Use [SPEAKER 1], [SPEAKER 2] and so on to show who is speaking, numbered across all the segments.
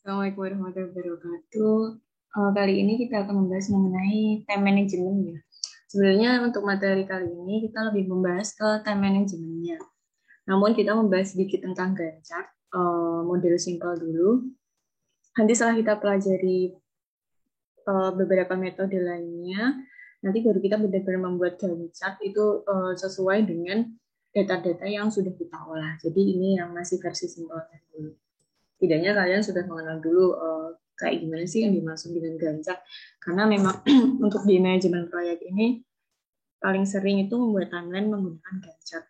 [SPEAKER 1] Assalamualaikum warahmatullahi wabarakatuh. Kali ini kita akan membahas mengenai time management ya. Sebenarnya untuk materi kali ini kita lebih membahas ke time managementnya. Namun kita membahas sedikit tentang Gantt chart, model simple dulu. Nanti setelah kita pelajari beberapa metode lainnya, nanti baru kita benar-benar membuat Gantt chart itu sesuai dengan data-data yang sudah kita olah. Jadi ini yang masih versi simpelnya dulu. Tidaknya kalian sudah mengenal dulu kayak gimana sih yang dimaksud dengan Gantt chart. Karena memang untuk di manajemen proyek ini paling sering itu membuat timeline menggunakan Gantt chart.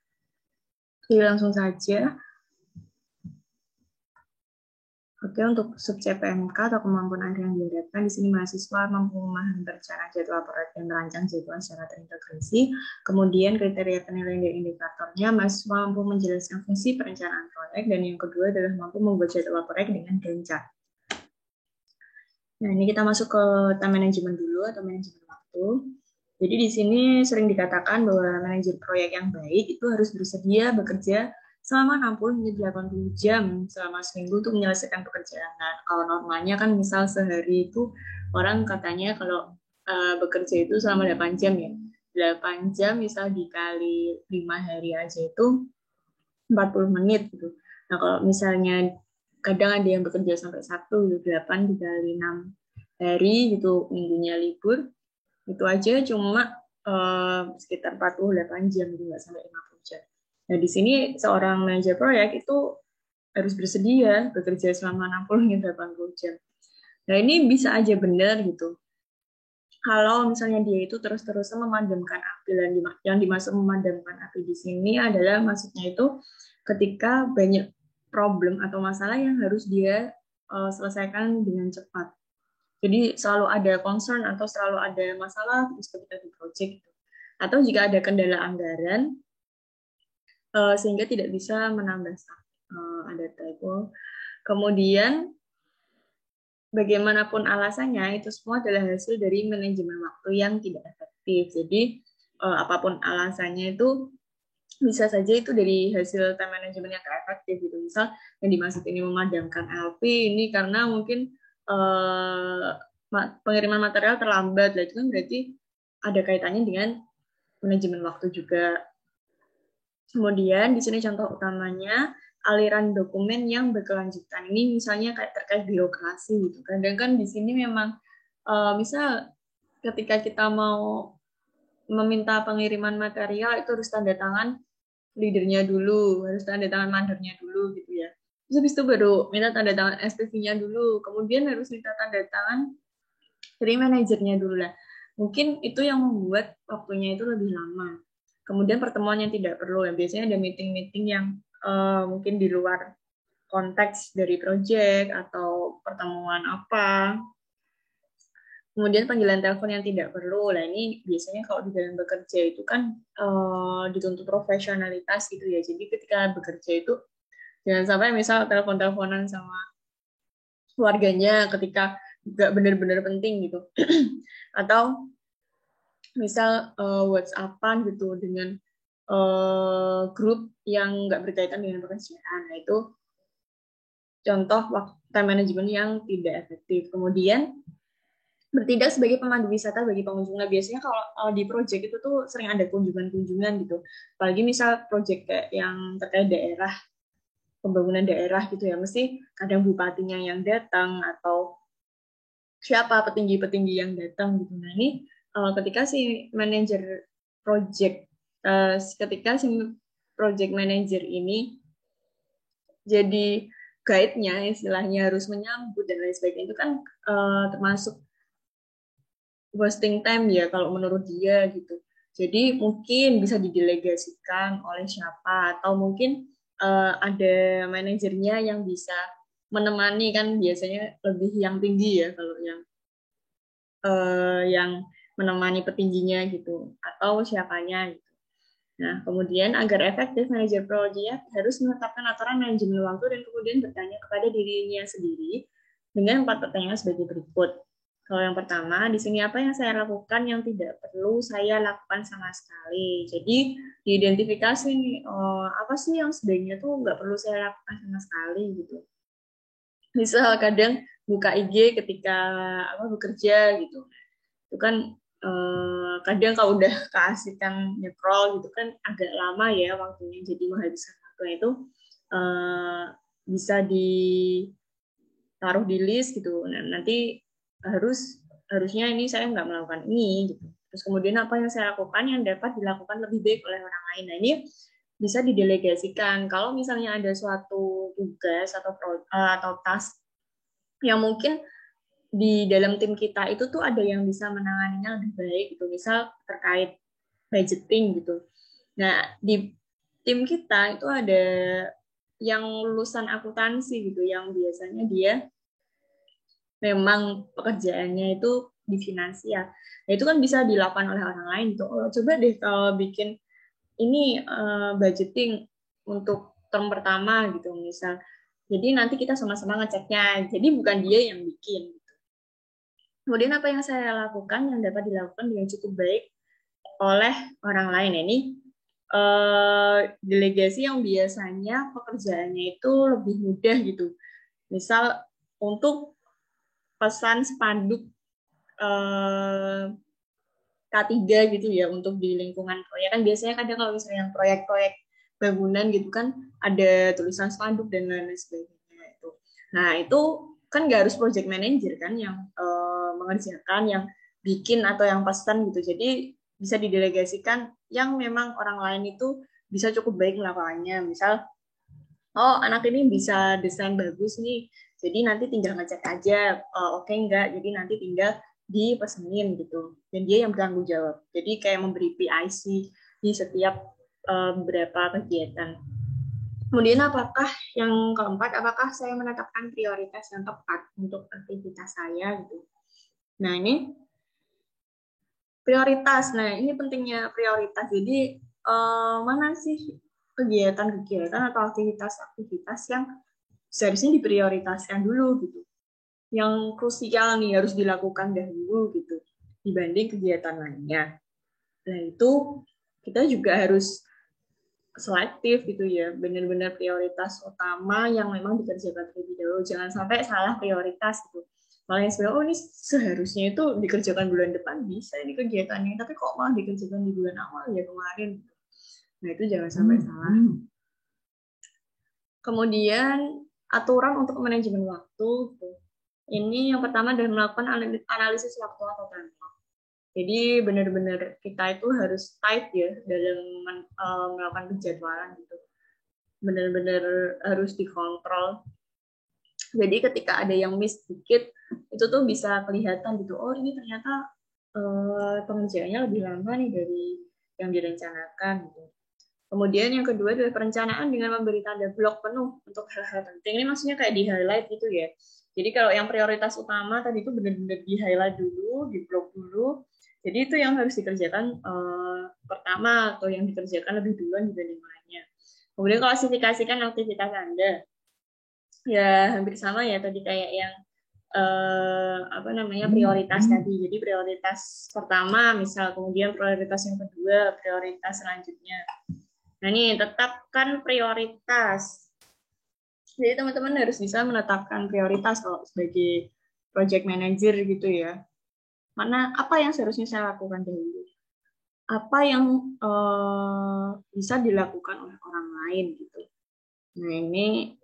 [SPEAKER 1] Jadi langsung saja. Oke, untuk sub CPMK atau kemampuan Anda yang diharapkan, di sini mahasiswa mampu memahami perencanaan jadwal proyek dan merancang jadwal secara terintegrasi. Kemudian kriteria penilaian dan indikatornya, mahasiswa mampu menjelaskan fungsi perencanaan proyek, dan yang kedua adalah mampu membuat jadwal proyek dengan Gantt chart. Nah, ini kita masuk ke time management dulu atau manajemen waktu. Jadi di sini sering dikatakan bahwa manajer proyek yang baik itu harus bersedia bekerja selama 60 hingga 80 jam selama seminggu untuk menyelesaikan pekerjaan. Nah, kalau normalnya kan misal sehari itu orang katanya kalau bekerja itu selama 8 jam ya. 8 jam misal dikali 5 hari aja itu 40 menit gitu. Nah, kalau misalnya kadang ada yang bekerja sampai Sabtu, 8 dikali 6 hari gitu, minggunya libur, itu aja cuma sekitar 48 jam, gitu, nggak sampai 50 jam. Nah, di sini seorang manajer proyek itu harus bersedia bekerja selama 60 hingga 80 jam. Nah, ini bisa aja benar gitu. Kalau misalnya dia itu terus-terusan memadamkan api, dan yang dimaksud memadamkan api di sini adalah maksudnya itu ketika banyak problem atau masalah yang harus dia selesaikan dengan cepat. Jadi selalu ada concern atau selalu ada masalah terus ketika di project. Atau jika ada kendala anggaran sehingga tidak bisa menambah staff, ada typo. Kemudian bagaimanapun alasannya itu semua adalah hasil dari manajemen waktu yang tidak efektif. Jadi apapun alasannya itu bisa saja itu dari hasil time management yang tidak efektif gitu. Misal yang dimaksud ini memadamkan LP ini karena mungkin pengiriman material terlambat, itu kan berarti ada kaitannya dengan manajemen waktu juga. Kemudian di sini contoh utamanya aliran dokumen yang berkelanjutan. Ini misalnya kayak terkait birokrasi gitu. Kadang kan di sini memang misal ketika kita mau meminta pengiriman material itu harus tanda tangan leadernya dulu, harus tanda tangan mandernya dulu gitu ya. Terus habis itu baru minta tanda tangan SPV-nya dulu, kemudian harus minta tanda tangan dari manajernya dulu lah. Mungkin itu yang membuat waktunya itu lebih lama. Kemudian pertemuan yang tidak perlu, ya biasanya ada meeting-meeting yang mungkin di luar konteks dari proyek atau pertemuan apa. Kemudian panggilan telepon yang tidak perlu. Nah, ini biasanya kalau di dalam bekerja itu kan dituntut profesionalitas gitu ya. Jadi ketika bekerja itu jangan sampai misal telepon-teleponan sama keluarganya ketika nggak benar-benar penting gitu. Atau misal WhatsApp-an gitu dengan grup yang nggak berkaitan dengan pekerjaan. Nah, itu contoh time management yang tidak efektif. Kemudian bertindak sebagai pemandu wisata bagi pengunjung. Nah, biasanya kalau di project itu tuh sering ada kunjungan-kunjungan gitu. Apalagi misal project kayak yang terkait daerah, pembangunan daerah gitu ya, mesti kadang bupatinya yang datang atau siapa petinggi-petinggi yang datang gitu. Nah, ini ketika si manajer project, ketika si project manager ini jadi guide-nya, istilahnya harus menyambut dan lain sebagainya, itu kan termasuk wasting time ya kalau menurut dia gitu. Jadi mungkin bisa didelegasikan oleh siapa atau mungkin ada manajernya yang bisa menemani, kan biasanya lebih yang tinggi ya kalau yang menemani petingginya gitu atau siapanya gitu. Nah, kemudian agar efektif manajer proyek harus menetapkan aturan manajemen waktu dan kemudian bertanya kepada dirinya sendiri dengan 4 pertanyaan sebagai berikut. Kalau yang pertama, di sini apa yang saya lakukan yang tidak perlu saya lakukan sama sekali. Jadi diidentifikasi nih, apa sih yang sebenarnya tuh nggak perlu saya lakukan sama sekali gitu. Misal kadang buka IG ketika bekerja gitu. Itu kan kadang kalau udah keasikan nyekrol gitu kan agak lama ya waktunya, jadi menghabiskan waktu itu bisa ditaruh di list gitu. Nah, nanti harusnya ini saya nggak melakukan ini gitu. Terus kemudian apa yang saya lakukan yang dapat dilakukan lebih baik oleh orang lain. Nah, ini bisa didelegasikan. Kalau misalnya ada suatu tugas atau task yang mungkin di dalam tim kita itu tuh ada yang bisa menanganinya lebih baik gitu. Misal terkait budgeting gitu. Nah, di tim kita itu ada yang lulusan akuntansi gitu, yang biasanya dia memang pekerjaannya itu di finansial. Nah, itu kan bisa dilakukan oleh orang lain tuh. Oh, coba deh kalau bikin ini budgeting untuk term pertama gitu misal. Jadi nanti kita sama-sama ngeceknya. Jadi bukan dia yang bikin. Kemudian apa yang saya lakukan yang dapat dilakukan dengan cukup baik oleh orang lain ini delegasi yang biasanya pekerjaannya itu lebih mudah gitu. Misal untuk pesan spanduk K3 gitu ya untuk di lingkungan proyek kan biasanya kadang kalau misalnya yang proyek-proyek bangunan gitu kan ada tulisan spanduk dan lain-lain sebagainya itu. Nah, itu kan nggak harus project manager kan yang mengerjakan, yang bikin atau yang pesan gitu. Jadi bisa didelegasikan yang memang orang lain itu bisa cukup baik melakukannya. Misal, oh anak ini bisa desain bagus nih, jadi nanti tinggal ngecek aja, oke enggak, jadi nanti tinggal dipesenin gitu. Dan dia yang bertanggung jawab. Jadi kayak memberi PIC di setiap beberapa kegiatan. Kemudian yang keempat, apakah saya menetapkan prioritas yang tepat untuk aktivitas saya gitu. Nah, ini prioritas. Nah, ini pentingnya prioritas. Jadi, mana sih kegiatan-kegiatan atau aktivitas-aktivitas yang seharusnya diprioritaskan dulu gitu. Yang krusial nih harus dilakukan dahulu gitu dibanding kegiatan lainnya. Nah, itu kita juga harus selektif gitu ya, benar-benar prioritas utama yang memang dikerjakan terlebih dahulu. Jangan sampai salah prioritas gitu. Malah yang sebenarnya, oh ini seharusnya itu dikerjakan bulan depan bisa ini kegiatannya, tapi kok malah dikerjakan di bulan awal ya kemarin. Nah, itu jangan sampai salah. Kemudian aturan untuk manajemen waktu. Ini yang pertama adalah melakukan analisis waktu atau timeline. Jadi benar-benar kita itu harus tight ya dalam melakukan penjadwalan gitu. Benar-benar harus dikontrol. Jadi ketika ada yang miss dikit, itu tuh bisa kelihatan gitu. Oh ini ternyata pengerjaannya lebih lama nih dari yang direncanakan gitu. Kemudian yang kedua adalah perencanaan dengan memberi tanda blok penuh untuk hal-hal penting. Ini maksudnya kayak di highlight gitu ya. Jadi kalau yang prioritas utama tadi itu benar-benar di highlight dulu, di blok dulu. Jadi itu yang harus dikerjakan pertama atau yang dikerjakan lebih duluan dibanding lainnya. Kemudian klasifikasikan aktivitas Anda. Ya hampir sama ya tadi kayak yang prioritas tadi. Jadi prioritas pertama misal, kemudian prioritas yang kedua, prioritas selanjutnya. Nah, ini tetapkan prioritas. Jadi teman-teman harus bisa menetapkan prioritas kalau sebagai project manager gitu ya. Apa yang seharusnya saya lakukan dahulu? Apa yang bisa dilakukan oleh orang lain gitu. Nah, ini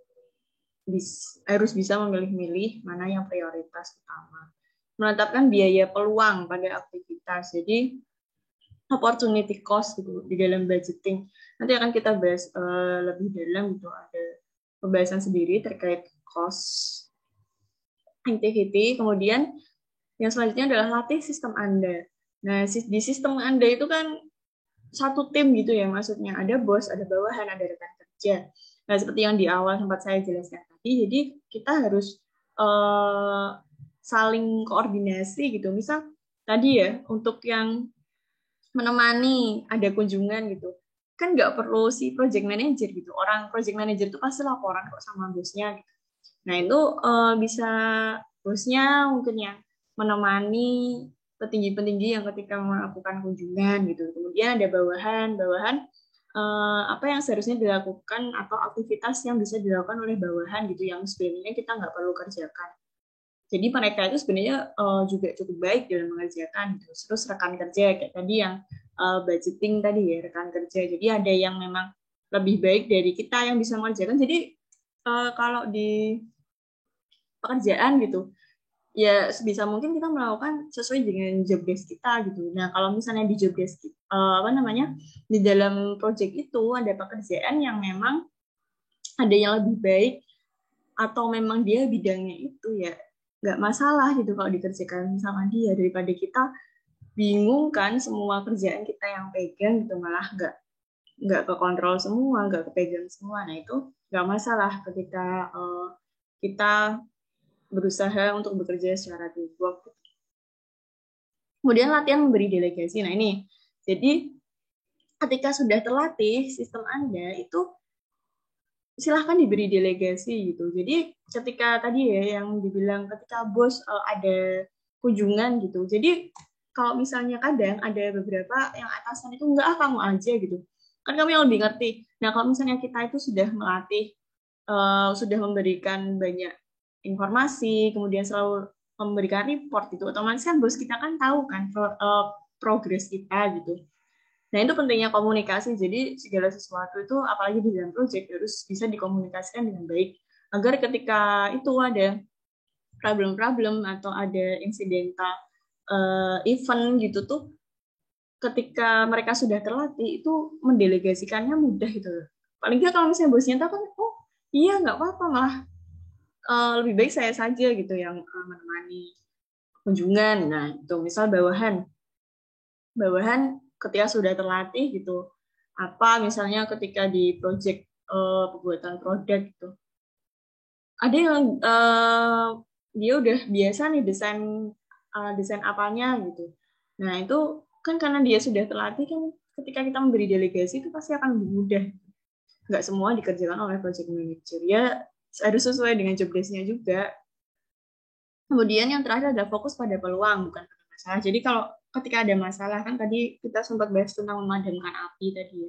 [SPEAKER 1] harus bisa memilih-milih mana yang prioritas utama. Menetapkan biaya peluang pada aktivitas. Jadi opportunity cost gitu di dalam budgeting. Nanti akan kita bahas lebih dalam gitu, ada pembahasan sendiri terkait cost activity. Kemudian yang selanjutnya adalah latih sistem Anda. Nah, di sistem Anda itu kan satu tim gitu ya, maksudnya ada bos, ada bawahan, ada rekan kerja. Nah, seperti yang di awal sempat saya jelaskan tadi, jadi kita harus saling koordinasi gitu. Misal tadi ya, untuk yang menemani ada kunjungan gitu kan nggak perlu si project manager gitu, orang project manager itu pasti laporan kok sama bosnya gitu. Nah itu bisa bosnya mungkin yang menemani petinggi-petinggi yang ketika melakukan kunjungan gitu. Kemudian ada bawahan apa yang seharusnya dilakukan atau aktivitas yang bisa dilakukan oleh bawahan gitu yang sebenarnya kita nggak perlu kerjakan. Jadi mereka itu sebenarnya juga cukup baik dalam mengerjakan gitu. Terus rekan kerja kayak tadi yang budgeting tadi ya, rekan kerja. Jadi ada yang memang lebih baik dari kita yang bisa mengerjakan. Jadi kalau di pekerjaan gitu, ya sebisa mungkin kita melakukan sesuai dengan job desk kita gitu. Nah, kalau misalnya di job desk apa namanya? Di dalam project itu ada pekerjaan yang memang ada yang lebih baik atau memang dia bidangnya itu ya nggak masalah gitu kalau dikerjakan sama dia daripada kita bingung kan semua kerjaan kita yang pegang gitu malah nggak kekontrol semua nggak kepegang semua. Nah itu nggak masalah ketika kita berusaha untuk bekerja secara teamwork. Kemudian latihan memberi delegasi. Nah ini jadi ketika sudah terlatih sistem Anda itu silahkan diberi delegasi gitu. Jadi ketika tadi ya yang dibilang ketika bos ada kunjungan gitu. Jadi kalau misalnya kadang ada beberapa yang atasan itu enggak kamu aja gitu. Kan kamu yang lebih ngerti. Nah kalau misalnya kita itu sudah melatih, sudah memberikan banyak informasi, kemudian selalu memberikan report gitu, otomatis kan bos kita kan tahu kan progres kita gitu. Nah, itu pentingnya komunikasi. Jadi, segala sesuatu itu, apalagi di dalam proyek, harus bisa dikomunikasikan dengan baik. Agar ketika itu ada problem-problem atau ada insidental event gitu tuh, ketika mereka sudah terlatih, itu mendelegasikannya mudah gitu. Paling nggak kalau misalnya bosnya tahu kan, oh iya nggak apa-apa, malah lebih baik saya saja gitu yang menemani kunjungan. Nah, itu misal bawahan ketika sudah terlatih gitu apa misalnya ketika di project pembuatan produk gitu ada yang dia udah biasa nih desain apanya gitu. Nah itu kan karena dia sudah terlatih kan ketika kita memberi delegasi itu pasti akan lebih mudah. Nggak semua dikerjakan oleh project manager ya, harus sesuai dengan job desk-nya juga. Kemudian yang terakhir adalah fokus pada peluang, bukan pada masalah. Jadi kalau ketika ada masalah, kan tadi kita sempat bahas tentang memadamkan api tadi.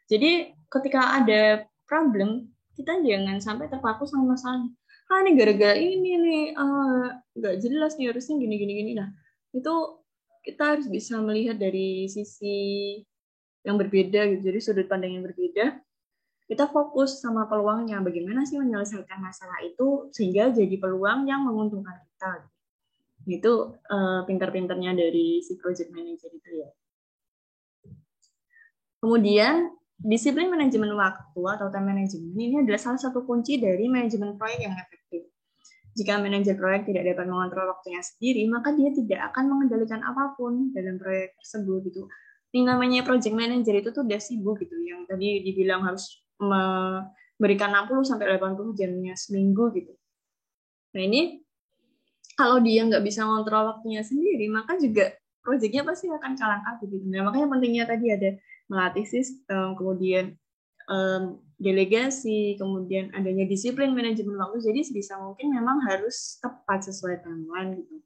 [SPEAKER 1] Jadi ketika ada problem, kita jangan sampai terpaku sama masalah. Ah, ini gara-gara ini nih, nggak jelas nih, harusnya gini-gini. Nah, itu kita harus bisa melihat dari sisi yang berbeda, gitu. Jadi sudut pandang yang berbeda, kita fokus sama peluangnya. Bagaimana sih menyelesaikan masalah itu sehingga jadi peluang yang menguntungkan kita. Itu pintar-pintarnya dari si project manager itu ya. Kemudian disiplin manajemen waktu atau time management ini adalah salah satu kunci dari manajemen proyek yang efektif. Jika manajer proyek tidak dapat mengontrol waktunya sendiri, maka dia tidak akan mengendalikan apapun dalam proyek tersebut gitu. Ini namanya project manager itu tuh udah sibuk gitu, yang tadi dibilang harus memberikan 60 sampai 80 jamnya seminggu gitu. Nah ini kalau dia nggak bisa ngontrol waktunya sendiri, maka juga proyeknya pasti akan kalang kabut gitu. Nah, makanya pentingnya tadi ada melatih sistem, kemudian delegasi, kemudian adanya disiplin manajemen waktu. Jadi sebisa mungkin memang harus tepat sesuai timeline gitu.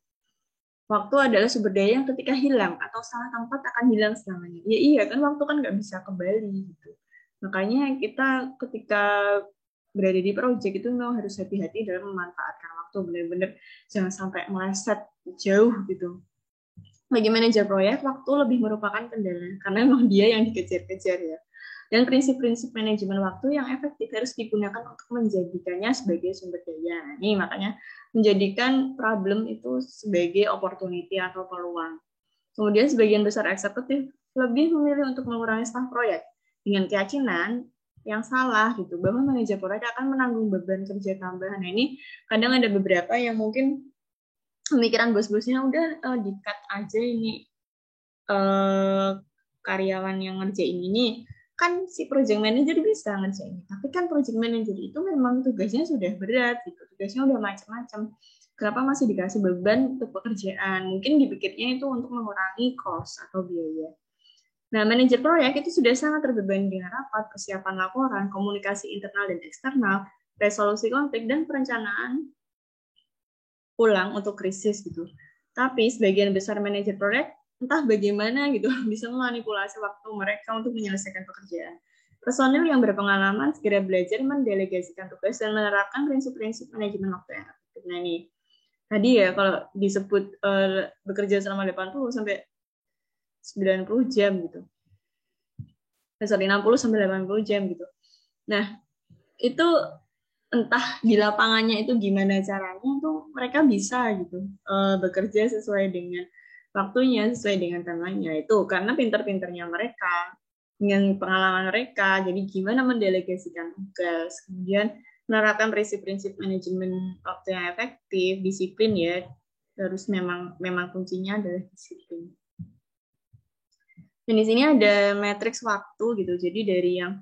[SPEAKER 1] Waktu adalah sumber daya yang ketika hilang atau salah tempat akan hilang selamanya. Ya iya kan waktu kan nggak bisa kembali gitu. Makanya kita ketika berada di proyek itu memang harus hati-hati dalam memanfaatkan waktu, benar-benar jangan sampai meleset jauh gitu. Bagi manajer proyek, waktu lebih merupakan kendala karena memang dia yang dikejar-kejar ya. Dan prinsip-prinsip manajemen waktu yang efektif harus digunakan untuk menjadikannya sebagai sumber daya. Nah, ini makanya menjadikan problem itu sebagai opportunity atau peluang. Kemudian sebagian besar eksekutif lebih memilih untuk mengurangi staf proyek dengan keyakinan yang salah gitu bahwa manajer proyek akan menanggung beban kerja tambahan. Nah, ini kadang ada beberapa yang mungkin pemikiran bos-bosnya udah di-cut aja ini karyawan yang ngerjain ini, kan si project manager bisa ngerjain. Tapi kan project manager itu memang tugasnya sudah berat gitu, tugasnya udah macam-macam. Kenapa masih dikasih beban untuk pekerjaan? Mungkin dipikirnya itu untuk mengurangi cost atau biaya. Nah, manajer proyek itu sudah sangat terbebani dengan rapat, persiapan laporan, komunikasi internal dan eksternal, resolusi konflik, dan perencanaan ulang untuk krisis gitu. Tapi sebagian besar manajer proyek entah bagaimana gitu bisa memanipulasi waktu mereka untuk menyelesaikan pekerjaan. Personil yang berpengalaman segera belajar mendelegasikan tugas dan menerapkan prinsip-prinsip manajemen waktu yang efektif. Nah ini tadi ya kalau disebut bekerja selama 80 sampai 90 jam gitu. Sorry, 60 sampai 80 jam gitu. Nah, itu entah di lapangannya itu gimana caranya tuh mereka bisa gitu bekerja sesuai dengan waktunya, sesuai dengan timeline-nya itu karena pinter-pinternya mereka dengan pengalaman mereka. Jadi gimana mendelegasikan tugas, kemudian menerapkan prinsip-prinsip manajemen waktu yang efektif, disiplin ya, harus memang kuncinya adalah disiplin. Dan di sini ada matriks waktu gitu. Jadi dari yang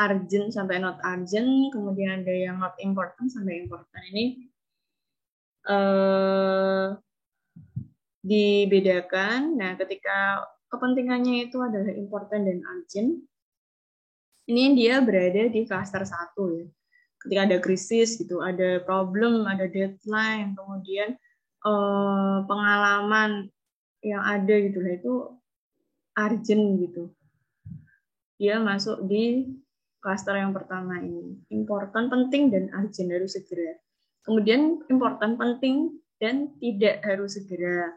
[SPEAKER 1] urgent sampai not urgent, kemudian ada yang not important sampai important. Ini dibedakan. Nah, ketika kepentingannya itu adalah important dan urgent, ini dia berada di cluster 1 ya. Ketika ada krisis gitu, ada problem, ada deadline, kemudian pengalaman yang ada gitu lah itu urgent gitu. Dia masuk di cluster yang pertama ini. Important, penting, dan urgent harus segera. Kemudian important, penting, dan tidak harus segera.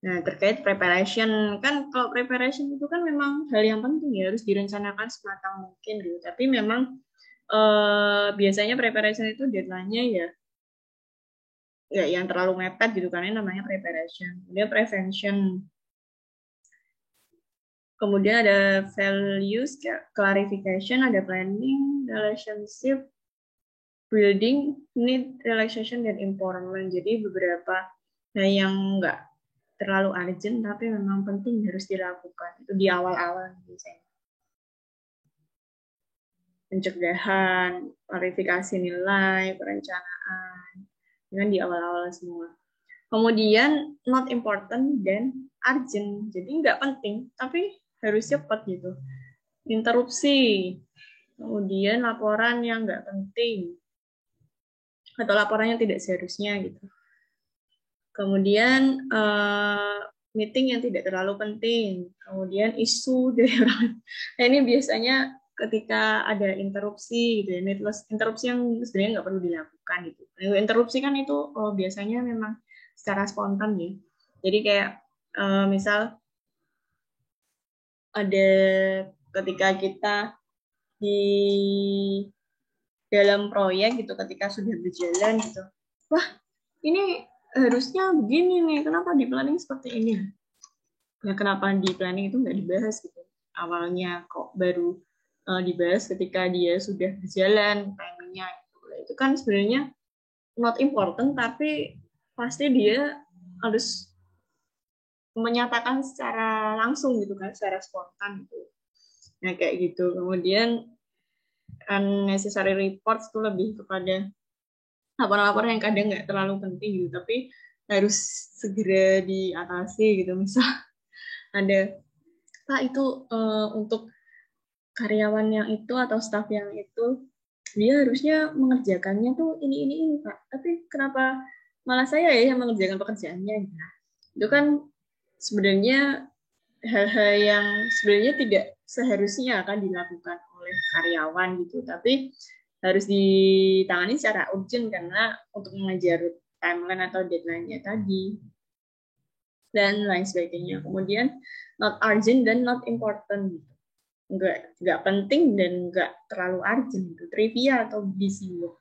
[SPEAKER 1] Nah, terkait preparation, kan kalau preparation itu kan memang hal yang penting ya, harus direncanakan sematang mungkin gitu. Tapi memang biasanya preparation itu deadline-nya ya yang terlalu mepet gitu, karena namanya preparation. Kemudian prevention. Kemudian ada values, clarification, ada planning, relationship, building, need, relaxation, dan empowerment. Jadi beberapa yang nggak terlalu urgent tapi memang penting harus dilakukan. Itu di awal-awal misalnya. Pencegahan, klarifikasi nilai, perencanaan, dengan di awal-awal semua. Kemudian not important dan urgent. Jadi nggak penting tapi harus cepat gitu. Interupsi, kemudian laporan yang nggak penting atau laporan yang tidak seharusnya gitu. Kemudian meeting yang tidak terlalu penting, kemudian isu dari orang. Nah, ini biasanya ketika ada interupsi gitu ya, needless interupsi yang sebenarnya nggak perlu dilakukan gitu. Interupsi kan itu biasanya memang secara spontan ya. Jadi kayak misal ada ketika kita di dalam proyek gitu, ketika sudah berjalan gitu, wah ini harusnya begini nih, kenapa di planning seperti ini? Ya kenapa di planning itu nggak dibahas gitu? Awalnya kok baru dibahas ketika dia sudah berjalan timingnya itu kan sebenarnya not important tapi pasti dia harus menyatakan secara langsung gitu kan, secara spontan gitu. Nah kayak gitu. Kemudian unnecessary reports itu lebih kepada laporan-laporan yang kadang nggak terlalu penting gitu, tapi harus segera diatasi gitu. Misal ada, Pak itu untuk karyawan yang itu atau staff yang itu dia harusnya mengerjakannya tuh ini Pak, tapi kenapa malah saya ya yang mengerjakan pekerjaannya? Nah, itu kan sebenarnya hal-hal yang sebenarnya tidak seharusnya akan dilakukan oleh karyawan gitu, tapi harus ditangani secara urgent karena untuk mengejar timeline atau deadline-nya tadi dan lain sebagainya. Kemudian not urgent dan not important gitu. Nggak penting dan nggak terlalu urgent gitu. Trivia atau busy work.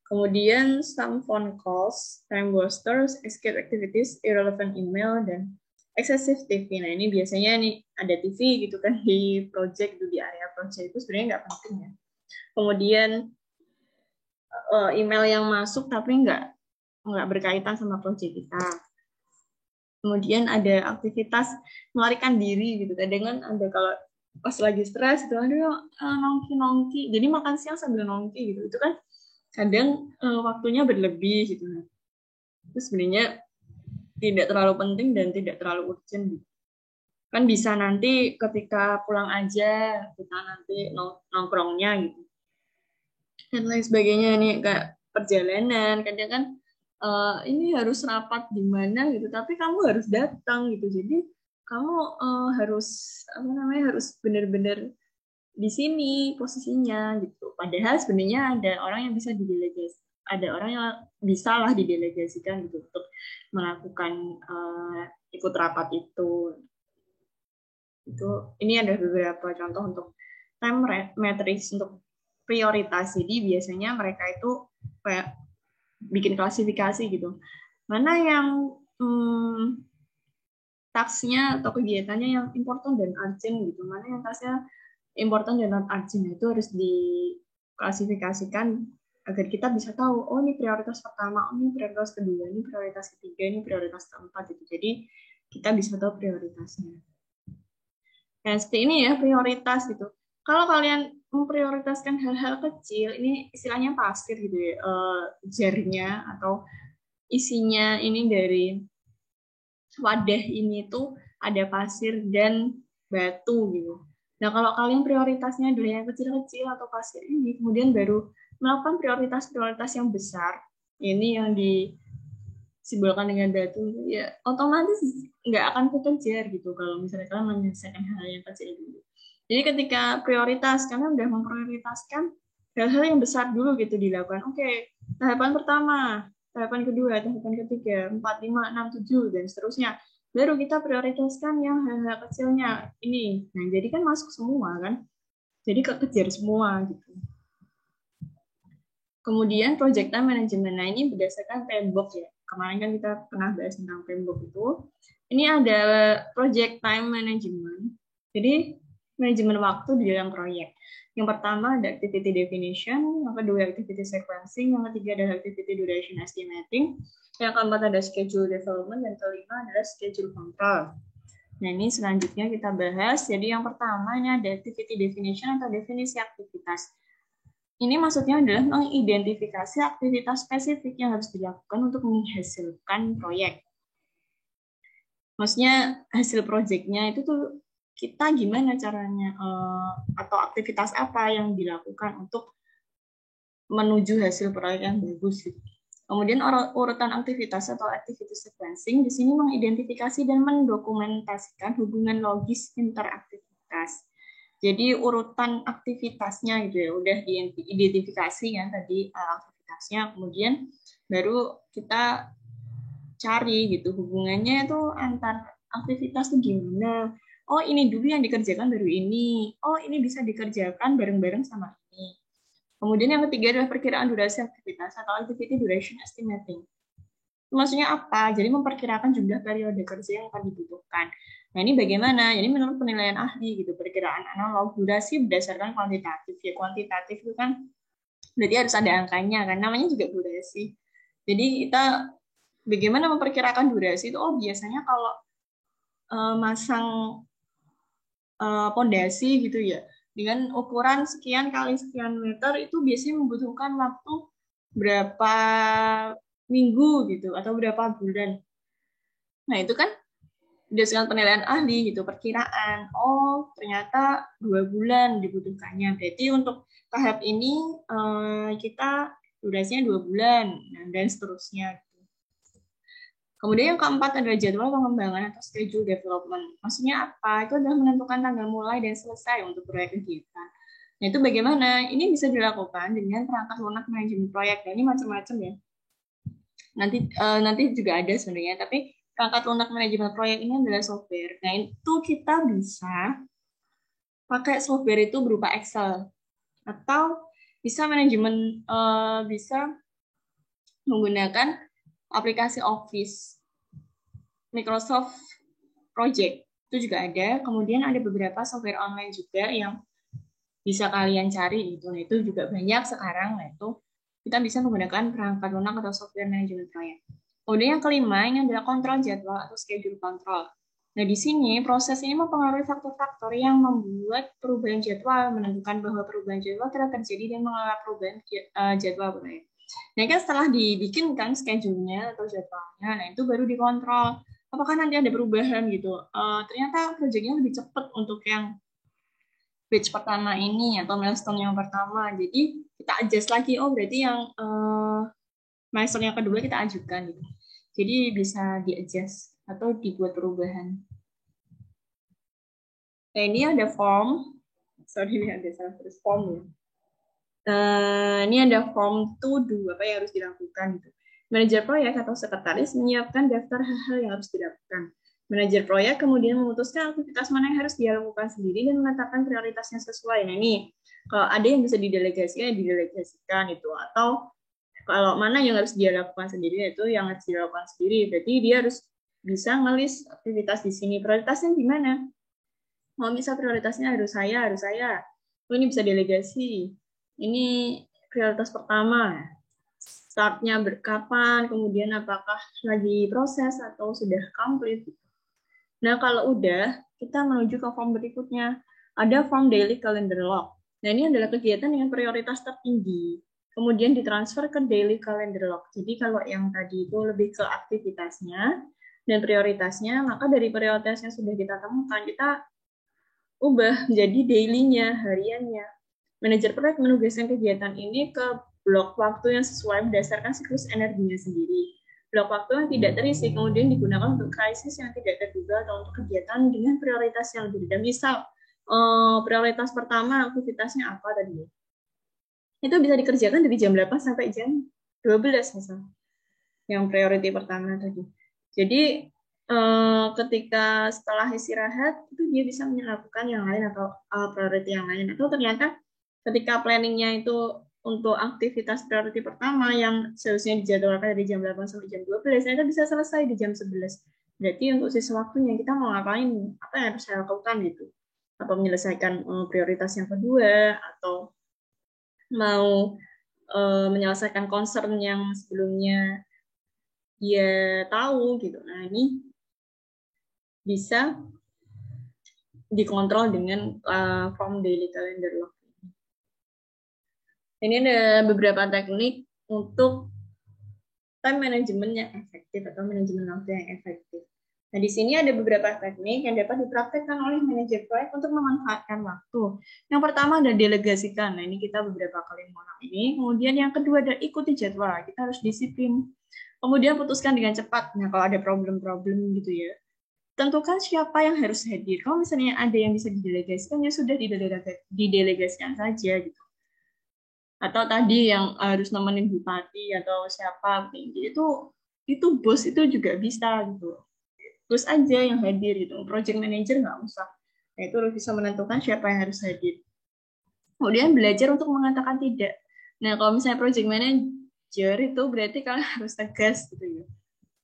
[SPEAKER 1] Kemudian some phone calls, time wasters, escape activities, irrelevant email, dan excessive TV. Nah ini biasanya nih ada TV gitu kan di project, di area project itu sebenarnya nggak penting ya. Kemudian email yang masuk tapi nggak berkaitan sama project kita. Kemudian ada aktivitas melarikan diri gitu. Kadang kan ada kalau pas lagi stres itu aduh nongki. Jadi makan siang sambil nongki gitu. Itu kan kadang waktunya berlebih gitu. Itu sebenarnya tidak terlalu penting dan tidak terlalu urgent gitu. Kan bisa nanti ketika pulang aja kita nanti nongkrongnya gitu. Dan lain sebagainya nih kayak perjalanan kadang kan ini harus rapat di mana gitu, tapi kamu harus datang gitu. Jadi kamu harus harus benar-benar di sini posisinya gitu. Padahal sebenarnya ada orang yang bisa didelegasi, ada orang yang bisa lah didelegasikan gitu untuk melakukan ikut rapat itu. Ini ada beberapa contoh untuk time matrix untuk prioritas. Jadi biasanya mereka itu kayak bikin klasifikasi gitu. Mana yang tasknya atau kegiatannya yang important dan urgent gitu. Mana yang tasknya important dan non urgent itu harus diklasifikasikan agar kita bisa tahu, oh ini prioritas pertama, oh ini prioritas kedua, ini prioritas ketiga, ini prioritas keempat gitu. Jadi kita bisa tahu prioritasnya. Nah, seperti ini ya prioritas gitu. Kalau kalian memprioritaskan hal-hal kecil, ini istilahnya pasir gitu ya, jarnya atau isinya ini dari wadah ini tuh ada pasir dan batu gitu. Nah, kalau kalian prioritasnya adalah yang kecil-kecil atau pasir ini, kemudian baru melakukan prioritas-prioritas yang besar, ini yang disimbolkan dengan batu, ya otomatis nggak akan kekejar gitu kalau misalnya kalian menyelesaikan hal yang kecil dulu. Jadi ketika prioritas, kalian udah memprioritaskan hal-hal yang besar dulu gitu dilakukan. Oke, tahapan pertama, tahapan kedua, tahapan ketiga, 4, 5, 6, 7, dan seterusnya. Baru kita prioritaskan yang hal-hal kecilnya ini. Nah, jadi kan masuk semua kan. Jadi kekejar semua gitu. Kemudian project time management. Nah, ini berdasarkan PMBOK ya. Kemarin kan kita pernah bahas tentang PMBOK itu. Ini ada project time management. Jadi manajemen waktu di dalam proyek. Yang pertama ada activity definition, yang kedua activity sequencing, yang ketiga ada activity duration estimating, yang keempat ada schedule development, dan kelima adalah schedule control. Nah, ini selanjutnya kita bahas. Jadi yang pertama ini ada activity definition atau definisi aktivitas. Ini maksudnya adalah mengidentifikasi aktivitas spesifik yang harus dilakukan untuk menghasilkan proyek. Maksudnya hasil proyeknya itu tuh kita gimana caranya atau aktivitas apa yang dilakukan untuk menuju hasil proyek yang bagus. Kemudian urutan aktivitas atau activity sequencing di sini mengidentifikasi dan mendokumentasikan hubungan logis interaktivitas. Jadi urutan aktivitasnya gitu ya, udah diidentifikasi kan tadi aktivitasnya, kemudian baru kita cari gitu hubungannya itu antar aktivitas itu gimana. Oh ini dulu yang dikerjakan baru ini. Oh ini bisa dikerjakan bareng-bareng sama ini. Kemudian yang ketiga adalah perkiraan durasi aktivitas atau activity duration estimating. Maksudnya apa? Jadi memperkirakan jumlah periode kerja yang akan dibutuhkan. Nah ini bagaimana? Jadi menurut penilaian ahli gitu, perkiraan analog durasi berdasarkan kuantitatif. Ya kuantitatif itu kan berarti harus ada angkanya kan, namanya juga durasi. Jadi kita bagaimana memperkirakan durasi itu? Oh biasanya kalau masang pondasi gitu ya, dengan ukuran sekian kali sekian meter itu biasanya membutuhkan waktu berapa minggu gitu atau berapa bulan. Nah itu kan berdasarkan penilaian ahli gitu, perkiraan. Oh ternyata 2 bulan dibutuhkannya. Berarti untuk tahap ini kita durasinya 2 bulan dan seterusnya. Kemudian yang keempat adalah jadwal pengembangan atau schedule development. Maksudnya apa? Itu adalah menentukan tanggal mulai dan selesai untuk proyek kegiatan. Nah itu bagaimana? Ini bisa dilakukan dengan perangkat lunak manajemen proyek. Nah, ini macam-macam ya. Nanti juga ada sebenarnya. Tapi perangkat lunak manajemen proyek ini adalah software. Nah itu kita bisa pakai software itu berupa Excel atau bisa manajemen bisa menggunakan aplikasi Office, Microsoft Project itu juga ada. Kemudian ada beberapa software online juga yang bisa kalian cari itu. Nah, itu juga banyak sekarang. Nah, itu kita bisa menggunakan perangkat lunak atau software manajemen proyek. Kemudian yang kelima ini adalah kontrol jadwal atau schedule control. Nah, di sini proses ini mempengaruhi faktor-faktor yang membuat perubahan jadwal, menentukan bahwa perubahan jadwal telah terjadi dan mengelola perubahan jadwal proyek. Nah, kan setelah dibikinkan schedule-nya atau jadwalnya, nah itu baru dikontrol. Apakah nanti ada perubahan gitu? Ternyata proyeknya lebih cepat untuk yang batch pertama ini atau milestone yang pertama. Jadi kita adjust lagi. Oh berarti yang milestone yang kedua kita ajukan gitu. Jadi bisa di-adjust atau dibuat perubahan. Nah, ini ada form Sorry, ada salah terus form ya. Ini ada form to do, apa yang harus dilakukan gitu. Manajer proyek atau sekretaris menyiapkan daftar hal-hal yang harus dilakukan. Manajer proyek kemudian memutuskan aktivitas mana yang harus dia lakukan sendiri dan menetapkan prioritasnya sesuai. Nah ini, kalau ada yang bisa didelegasikan, ya didelegasikan itu. Atau kalau mana yang harus dia lakukan sendiri, itu yang harus dilakukan sendiri. Berarti dia harus bisa ngelis aktivitas di sini. Prioritasnya di mana? Mau bisa prioritasnya harus saya. Oh, ini bisa delegasi. Ini prioritas pertama. Startnya berkapan, kemudian apakah lagi proses atau sudah complete. Nah, kalau udah, kita menuju ke form berikutnya. Ada form daily calendar log. Nah, ini adalah kegiatan dengan prioritas tertinggi. Kemudian ditransfer ke daily calendar log. Jadi kalau yang tadi itu lebih ke aktivitasnya dan prioritasnya, maka dari prioritas yang sudah kita temukan, kita ubah menjadi daily-nya, hariannya. Manajer proyek menugaskan kegiatan ini ke blok waktu yang sesuai berdasarkan siklus energinya sendiri. Blok waktu yang tidak terisi kemudian digunakan untuk krisis yang tidak terduga atau untuk kegiatan dengan prioritas yang berbeda. Misal, prioritas pertama aktivitasnya apa tadi? Itu bisa dikerjakan dari jam 8 sampai jam 12 misal. Yang priority pertama tadi. Jadi ketika setelah istirahat itu dia bisa melakukan yang lain atau priority yang lain. Atau ternyata ketika planningnya itu untuk aktivitas priority pertama yang seharusnya dijadwalkan dari jam 8 sampai jam 12, ternyata bisa selesai di jam 11. Berarti untuk sisa waktunya kita mau ngapain, apa yang harus saya lakukan gitu. Atau menyelesaikan prioritas yang kedua, atau mau menyelesaikan concern yang sebelumnya dia tahu gitu. Nah, ini bisa dikontrol dengan form daily calendar log. Ini ada beberapa teknik untuk time management yang efektif atau manajemen waktu yang efektif. Nah, di sini ada beberapa teknik yang dapat dipraktekkan oleh manajer proyek untuk memanfaatkan waktu. Yang pertama ada delegasikan. Nah, ini kita beberapa kali mengulang ini. Kemudian yang kedua ada ikuti jadwal. Kita harus disiplin. Kemudian putuskan dengan cepat. Nah, kalau ada problem-problem gitu ya, tentukan siapa yang harus hadir. Kalau misalnya ada yang bisa didelegasikan, ya sudah didelegasikan saja gitu. Atau tadi yang harus nemenin bupati atau siapa, itu bos itu juga bisa gitu. Bos aja yang hadir gitu. Project manager nggak usah. Nah, itu bisa menentukan siapa yang harus hadir. Kemudian belajar untuk mengatakan tidak. Nah, kalau misalnya project manager itu berarti kalian harus tegas gitu ya.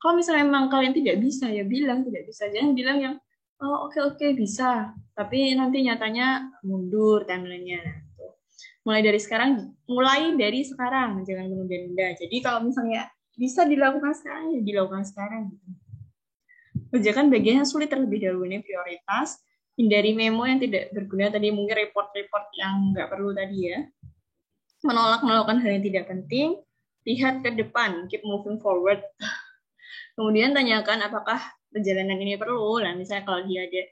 [SPEAKER 1] Kalau misalnya memang kalian tidak bisa, ya bilang tidak bisa. Jangan bilang yang, oh oke, bisa. Tapi nanti nyatanya mundur timeline-nya. Gitu. Mulai dari sekarang, jangan menunda-nunda. Jadi kalau misalnya bisa dilakukan sekarang, ya dilakukan sekarang. Gitu. Kerjakan bagian yang sulit terlebih dahulu, ini prioritas. Hindari memo yang tidak berguna, tadi mungkin report-report yang nggak perlu tadi ya. Menolak melakukan hal yang tidak penting. Lihat ke depan, keep moving forward. Kemudian tanyakan apakah perjalanan ini perlu. Nah, misalnya kalau dia ada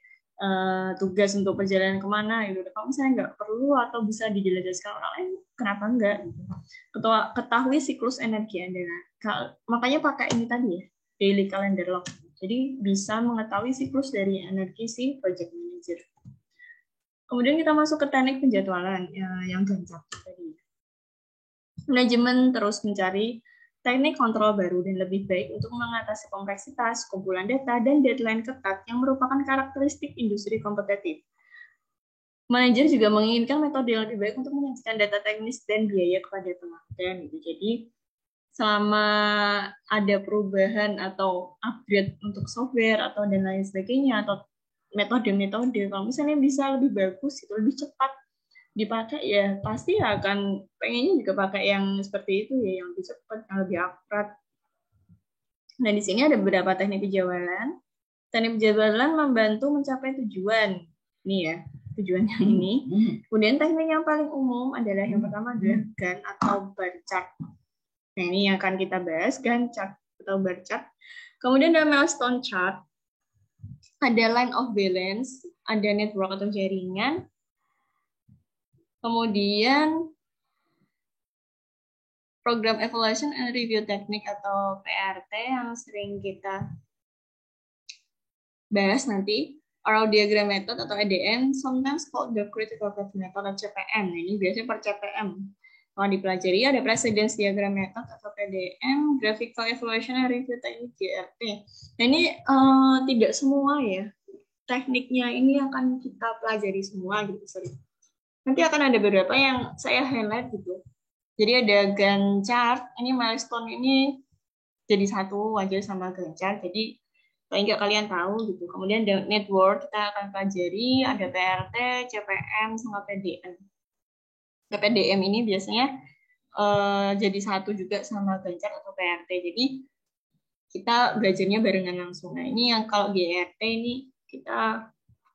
[SPEAKER 1] tugas untuk perjalanan kemana, gitu. Kalau misalnya nggak perlu atau bisa didelegasikan orang lain, kenapa enggak? Gitu. Ketahui siklus energi Anda. Makanya pakai ini tadi ya, daily calendar log. Jadi bisa mengetahui siklus dari energi si project manager. Kemudian kita masuk ke teknik penjadwalan yang gancap tadi. Manajemen terus mencari teknik kontrol baru dan lebih baik untuk mengatasi kompleksitas, kumpulan data, dan deadline ketat yang merupakan karakteristik industri kompetitif. Manajer juga menginginkan metode yang lebih baik untuk menyajikan data teknis dan biaya kepada pelanggan. Jadi, selama ada perubahan atau upgrade untuk software atau dan lain sebagainya, atau metode-metode, kalau misalnya bisa lebih bagus, itu lebih cepat dipakai, ya pasti akan pengennya juga pakai yang seperti itu ya, yang lebih cepat, yang lebih akurat. Nah, di sini ada beberapa teknik penjadwalan. Teknik penjadwalan membantu mencapai tujuan. Ini ya, tujuan yang ini. Kemudian teknik yang paling umum adalah yang pertama adalah Gantt atau bar chart. Nah, ini yang akan kita bahas, Gantt chart atau bar chart. Kemudian ada milestone chart, ada line of balance, ada network atau jaringan. Kemudian program evaluation and review technique atau PRT yang sering kita bahas nanti. Oral Diagram Method atau EDM, sometimes called the Critical Path Method atau CPM. Nah, ini biasanya per CPM. Kalau dipelajari ada Precedence Diagram Method atau PDM, Graphical Evaluation and Review Technique GRT. Nah, ini tidak semua ya. Tekniknya ini akan kita pelajari semua gitu. Sorry. Nanti akan ada beberapa yang saya highlight gitu. Jadi ada Gantt chart, ini milestone ini jadi satu aja sama Gantt chart. Jadi paling nggak kalian tahu gitu. Kemudian ada network kita akan pelajari, ada PRT, CPM, sama PDM. PDM ini biasanya jadi satu juga sama Gantt chart atau PRT. Jadi kita belajarnya barengan langsung. Nah ini yang kalau GRT ini kita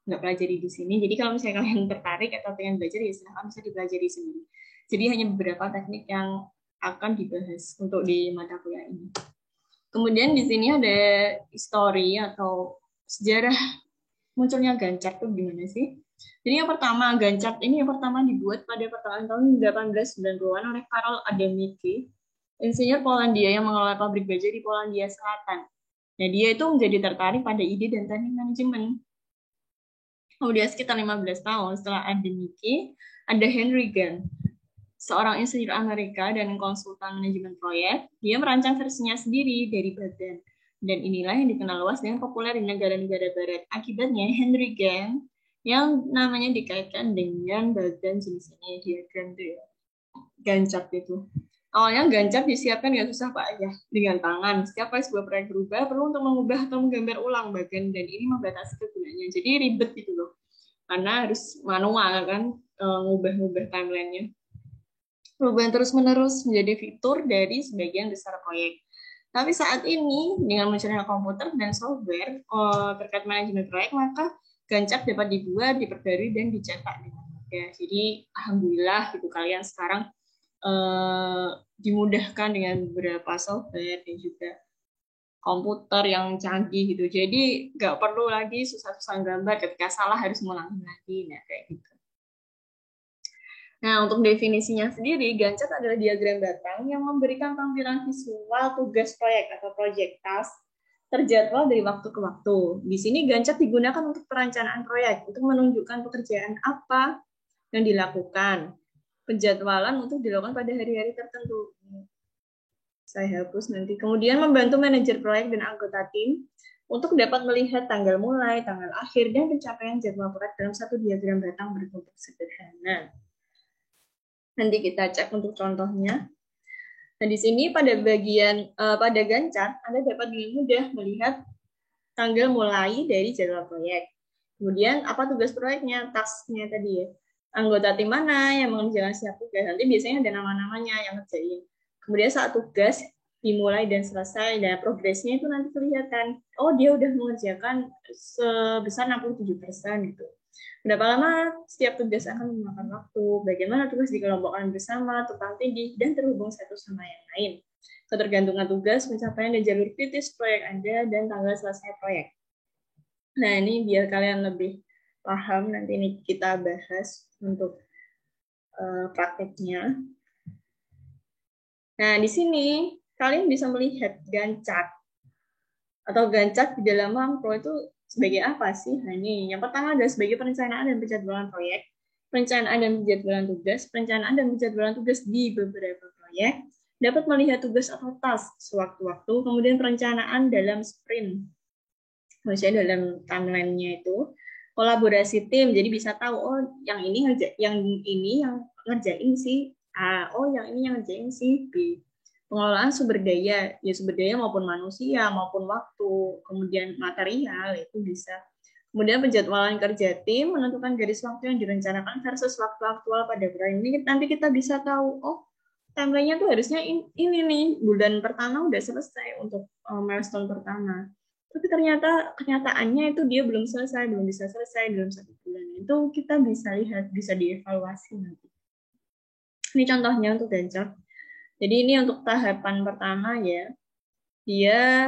[SPEAKER 1] nggak pelajari di sini. Jadi kalau misalnya kalian tertarik atau pengen belajar ya silahkan bisa dipelajari sendiri. Jadi hanya beberapa teknik yang akan dibahas untuk di mata kuliah ini. Kemudian di sini ada histori atau sejarah munculnya Gantt chart itu gimana sih? Jadi yang pertama, Gantt chart ini yang pertama dibuat pada pertengahan tahun 1890-an oleh Karol Adamicki, insinyur Polandia yang mengelola pabrik baja di Polandia Selatan. Nah, dia itu menjadi tertarik pada ide dan teknik manajemen. Kemudian sekitar 15 tahun setelah Adamicki, ada Henry Gantt, seorang insinyur Amerika dan konsultan manajemen proyek. Dia merancang versinya sendiri dari badan. Dan inilah yang dikenal luas dan populer di negara-negara barat. Akibatnya Henry Gantt yang namanya dikaitkan dengan badan jenis ini, diagram itu ya. Gantt chart itu. Awalnya Gantt chart disiapkan dengan susah payah dengan tangan. Setiap kali sebuah proyek berubah perlu untuk mengubah atau menggambar ulang bagian dan ini membatasi kegunaannya. Jadi ribet gitu loh. Karena harus manual kan ngubah-ngubah timelinenya. Perubahan terus-menerus menjadi fitur dari sebagian besar proyek. Tapi saat ini, dengan munculnya komputer dan software terkait manajemen proyek, maka Gantt chart dapat dibuat, diperbarui, dan dicetak dengan mudah. Jadi, alhamdulillah, gitu, kalian sekarang dimudahkan dengan beberapa software dan juga komputer yang canggih gitu. Jadi, nggak perlu lagi susah-susah gambar, ketika salah harus ngulangi lagi. Nah, kayak gitu. Nah, untuk definisinya sendiri, Gantt chart adalah diagram batang yang memberikan tampilan visual tugas proyek atau project task terjadwal dari waktu ke waktu. Di sini Gantt chart digunakan untuk perencanaan proyek, untuk menunjukkan pekerjaan apa yang dilakukan. Penjadwalan untuk dilakukan pada hari-hari tertentu. Saya hapus nanti. Kemudian membantu manajer proyek dan anggota tim untuk dapat melihat tanggal mulai, tanggal akhir, dan pencapaian jadwal proyek dalam satu diagram batang berbentuk sederhana. Nanti kita cek untuk contohnya. Nah, di sini pada bagian pada Gantt chart, Anda dapat dengan mudah melihat tanggal mulai dari jadwal proyek. Kemudian apa tugas proyeknya, tasknya tadi ya. Anggota tim mana yang mengerjakan setiap tugas. Nanti biasanya ada nama-namanya yang ngerjain. Kemudian saat tugas dimulai dan selesai, dan progresnya itu nanti kelihatan. Oh, dia udah mengerjakan sebesar 67% gitu. Berapa lama setiap tugas akan memakan waktu, bagaimana tugas dikelompokkan bersama, tumpang tindih, dan terhubung satu sama yang lain. Ketergantungan tugas, pencapaian dan jalur kritis proyek Anda, dan tanggal selesai proyek. Nah, ini biar kalian lebih paham, nanti ini kita bahas untuk prakteknya. Nah, di sini kalian bisa melihat Gantt chart atau Gantt chart di dalam Pro itu sebagai apa sih? Nah, ini yang pertama adalah sebagai perencanaan dan penjadwalan proyek, perencanaan dan penjadwalan tugas, perencanaan dan penjadwalan tugas di beberapa proyek, dapat melihat tugas atau task sewaktu-waktu, kemudian perencanaan dalam sprint, maksudnya dalam timeline-nya itu, kolaborasi tim, jadi bisa tahu oh yang ini yang ngerjain si A, oh yang ini yang ngerjain si B. Pengelolaan sumber daya, ya sumber daya maupun manusia, maupun waktu, kemudian material, itu bisa. Kemudian penjadwalan kerja tim, menentukan garis waktu yang direncanakan versus waktu aktual pada proyek. Ini nanti kita bisa tahu, oh timeline-nya tuh harusnya ini nih, bulan pertama udah selesai untuk milestone pertama. Tapi ternyata kenyataannya itu dia belum selesai, belum bisa selesai dalam 1 bulan. Itu kita bisa lihat, bisa dievaluasi nanti. Ini contohnya untuk Gantt chart. Jadi ini untuk tahapan pertama ya, dia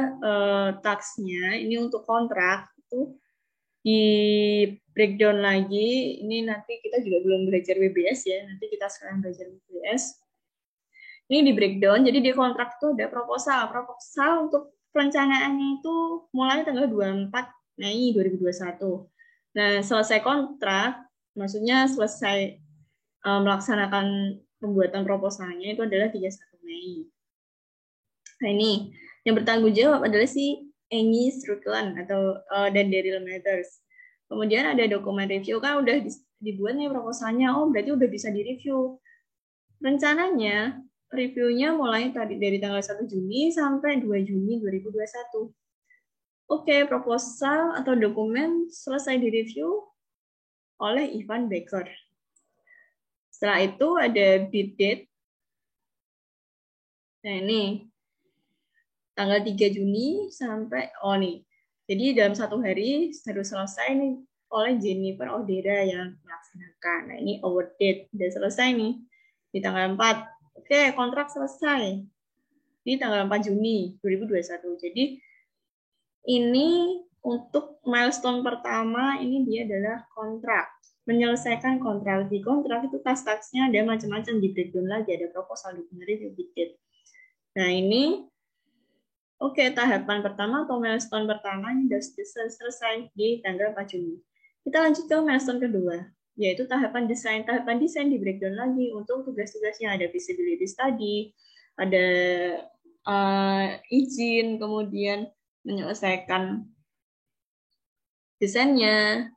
[SPEAKER 1] tasknya ini untuk kontrak itu di breakdown lagi. Ini nanti kita juga belum belajar WBS ya, nanti kita sekarang belajar WBS. Ini di breakdown, jadi di kontrak itu ada proposal. Proposal untuk perencanaannya itu mulai tanggal 24 Mei 2021. Nah, selesai kontrak, maksudnya selesai melaksanakan pembuatan proposalnya itu adalah 31 Mei. Nah, ini yang bertanggung jawab adalah si Amy Strickland atau dan Daryl Mathers. Kemudian ada dokumen review, kan udah dibuat nih proposalnya, oh berarti udah bisa direview. Rencananya reviewnya mulai tadi dari tanggal 1 Juni sampai 2 Juni 2021. Oke, proposal atau dokumen selesai direview oleh Ivan Becker. Setelah itu ada bid date. Nah, ini tanggal 3 Juni sampai, oh nih, jadi dalam 1 hari harus selesai nih oleh Jennifer Odera yang melaksanakan. Nah, ini award date, udah selesai nih di tanggal 4. Oke, kontrak selesai di tanggal 4 Juni 2021. Jadi ini untuk milestone pertama, ini dia adalah kontrak. Menyelesaikan kontrak. Di kontrak itu tas-tasnya ada macam-macam, di breakdown lagi, ada proposal, dokumen review, bid date. Nah, ini oke, tahapan pertama atau milestone pertama ini sudah selesai di tanggal 4 Juni. Kita lanjut ke milestone kedua, yaitu tahapan desain. Tahapan desain di breakdown lagi untuk tugas-tugasnya. Ada feasibility study, ada izin, kemudian menyelesaikan desainnya,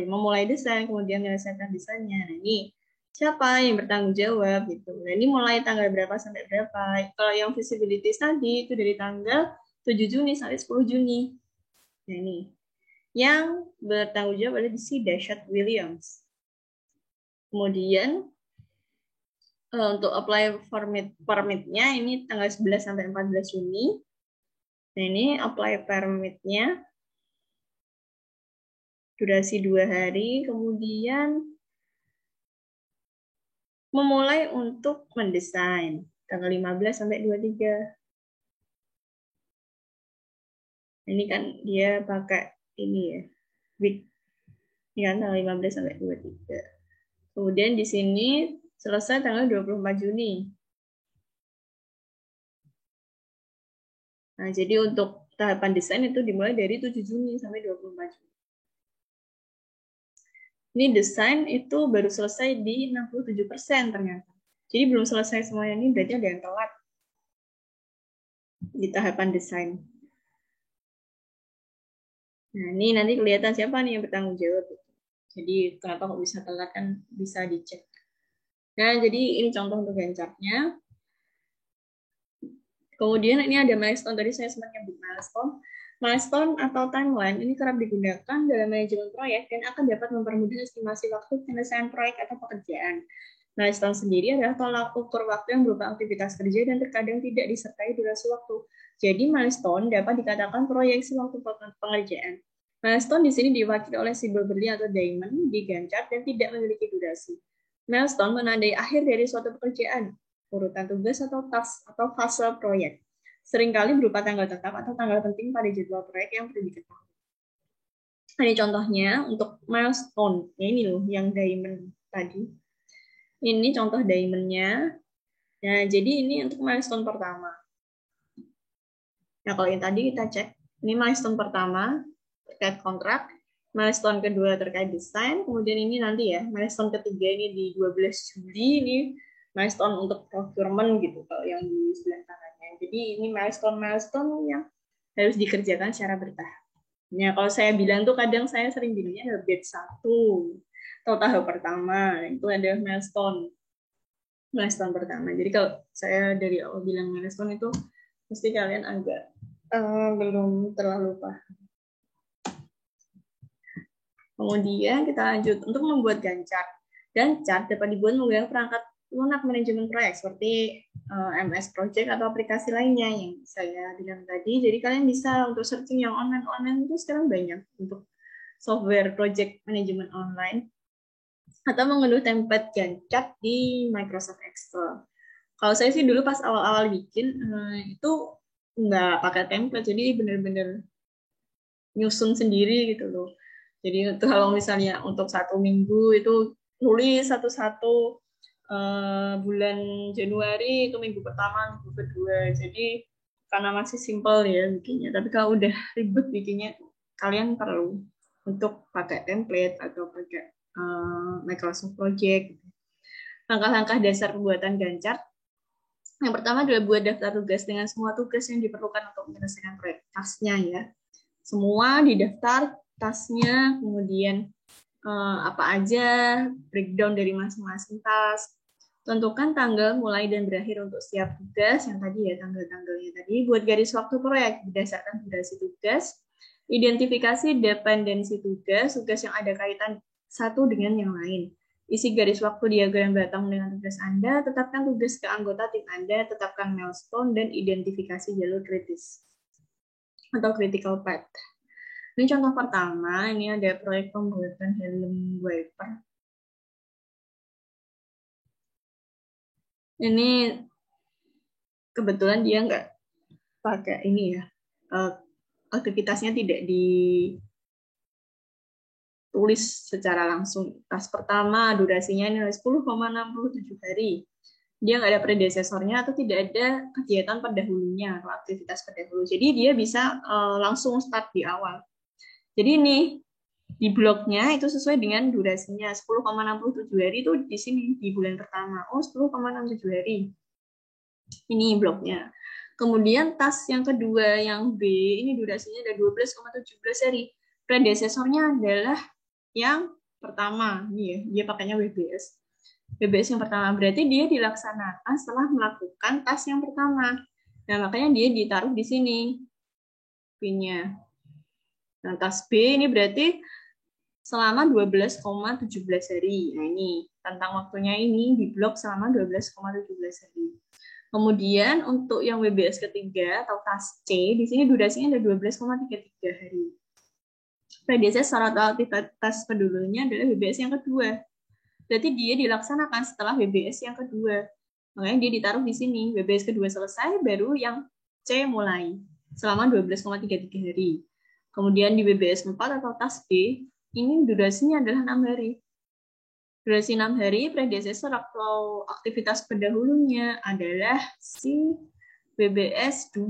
[SPEAKER 1] memulai desain, kemudian menyelesaikan desainnya. Nah, ini siapa yang bertanggung jawab gitu. Nah, ini mulai tanggal berapa sampai berapa. Kalau yang feasibility study itu dari tanggal 7 Juni sampai 10 Juni. Nah, ini yang bertanggung jawab adalah si Dashat Williams. Kemudian untuk apply permit-nya ini tanggal 11 sampai 14 Juni. Nah, ini apply permit-nya durasi 2 hari, kemudian memulai untuk mendesain tanggal 15 sampai 23. Ini kan dia pakai ini ya, week. Ini kan tanggal 15 sampai 23. Kemudian di sini selesai tanggal 24 Juni. Nah, jadi untuk tahapan desain itu dimulai dari 7 Juni sampai 24 Juni. Ini desain itu baru selesai di 67% ternyata. Jadi belum selesai semuanya, ini berarti ada yang telat di tahapan desain. Nah, ini nanti kelihatan siapa nih yang bertanggung jawab. Jadi kenapa kok bisa telat kan bisa dicek. Nah, jadi ini contoh untuk Gantt chartnya. Kemudian ini ada milestone, tadi saya sempat nyebut milestone. Milestone atau timeline ini kerap digunakan dalam manajemen proyek dan akan dapat mempermudah estimasi waktu penyelesaian proyek atau pekerjaan. Milestone sendiri adalah tolak ukur waktu yang berupa aktivitas kerja dan terkadang tidak disertai durasi waktu. Jadi milestone dapat dikatakan proyeksi waktu pengerjaan. Milestone di sini diwakili oleh simbol berlian atau diamond di Gantt chart dan tidak memiliki durasi. Milestone menandai akhir dari suatu pekerjaan, urutan tugas atau task atau fase proyek. Seringkali berupa tanggal tetap atau tanggal penting pada jadwal proyek yang perlu diketahui. Ini contohnya untuk milestone. Ini loh yang diamond tadi. Ini contoh diamondnya. Nah, jadi ini untuk milestone pertama. Nah, kalau yang tadi kita cek, ini milestone pertama terkait kontrak, milestone kedua terkait desain, kemudian ini nanti ya, milestone ketiga ini di 12 Juli, ini milestone untuk procurement gitu, kalau yang di sebelah kanannya. Jadi ini milestone yang harus dikerjakan secara bertahap. Nah, kalau saya bilang tuh kadang saya sering bilangnya ada batch 1 atau tahap pertama, itu ada milestone pertama. Jadi kalau saya dari awal bilang milestone itu pasti kalian agak belum terlalu paham. Kemudian kita lanjut untuk membuat Gantt chart. Gantt chart dapat dibuat menggunakan perangkat lunak manajemen proyek seperti MS Project atau aplikasi lainnya yang saya bilang tadi. Jadi kalian bisa untuk searching yang online itu sekarang banyak untuk software project management online atau mengunduh template Gantt chart di Microsoft Excel. Kalau saya sih dulu pas awal-awal bikin itu nggak pakai template, jadi benar-benar nyusun sendiri gitu loh. Jadi kalau misalnya untuk 1 minggu itu nulis satu-satu bulan Januari itu minggu pertama, minggu kedua. Jadi karena masih simpel ya bikinnya. Tapi kalau udah ribet bikinnya, kalian perlu untuk pakai template atau pakai Microsoft Project. Langkah-langkah dasar pembuatan Gantt chart. Yang pertama adalah buat daftar tugas dengan semua tugas yang diperlukan untuk menyelesaikan proyek tasnya ya. Semua didaftar tasnya, kemudian apa aja, breakdown dari masing-masing task. Tentukan tanggal mulai dan berakhir untuk setiap tugas, yang tadi ya tanggal-tanggalnya tadi. Buat garis waktu proyek berdasarkan durasi tugas. Identifikasi dependensi tugas, tugas yang ada kaitan satu dengan yang lain. Isi garis waktu diagram batang dengan tugas Anda, tetapkan tugas ke anggota tim Anda, tetapkan milestone, dan identifikasi jalur kritis atau critical path. Ini contoh pertama, ini ada proyek pembuatan helm wiper. Ini kebetulan dia nggak pakai ini ya, aktivitasnya tidak ditulis secara langsung. Tas pertama durasinya ini 10,67 hari. Dia nggak ada predesesornya atau tidak ada kegiatan pendahulunya atau aktivitas pendahulu. Jadi dia bisa langsung start di awal. Jadi ini di bloknya itu sesuai dengan durasinya 10,67 hari itu di sini di bulan pertama. Oh, 10,67 hari. Ini bloknya. Kemudian tas yang kedua yang B ini durasinya ada 12,17 hari. Predesesornya adalah yang pertama. Ini ya, dia pakainya WBS. WBS yang pertama berarti dia dilaksanakan setelah melakukan tas yang pertama. Nah, makanya dia ditaruh di sini B-nya. Nah, tas B ini berarti selama 12,17 hari. Nah, ini tentang waktunya ini di blok selama 12,17 hari. Kemudian untuk yang WBS ketiga atau tas C, di sini durasinya ada 12,33 hari. Predesesor atau aktivitas pendahulunya adalah WBS yang kedua. Berarti dia dilaksanakan setelah WBS yang kedua. Makanya dia ditaruh di sini. WBS kedua selesai, baru yang C mulai. Selama 12,33 hari. Kemudian di WBS 4 atau tas B, ini durasinya adalah 6 hari. Durasi 6 hari, predesesor atau aktivitas pendahulunya adalah si WBS 2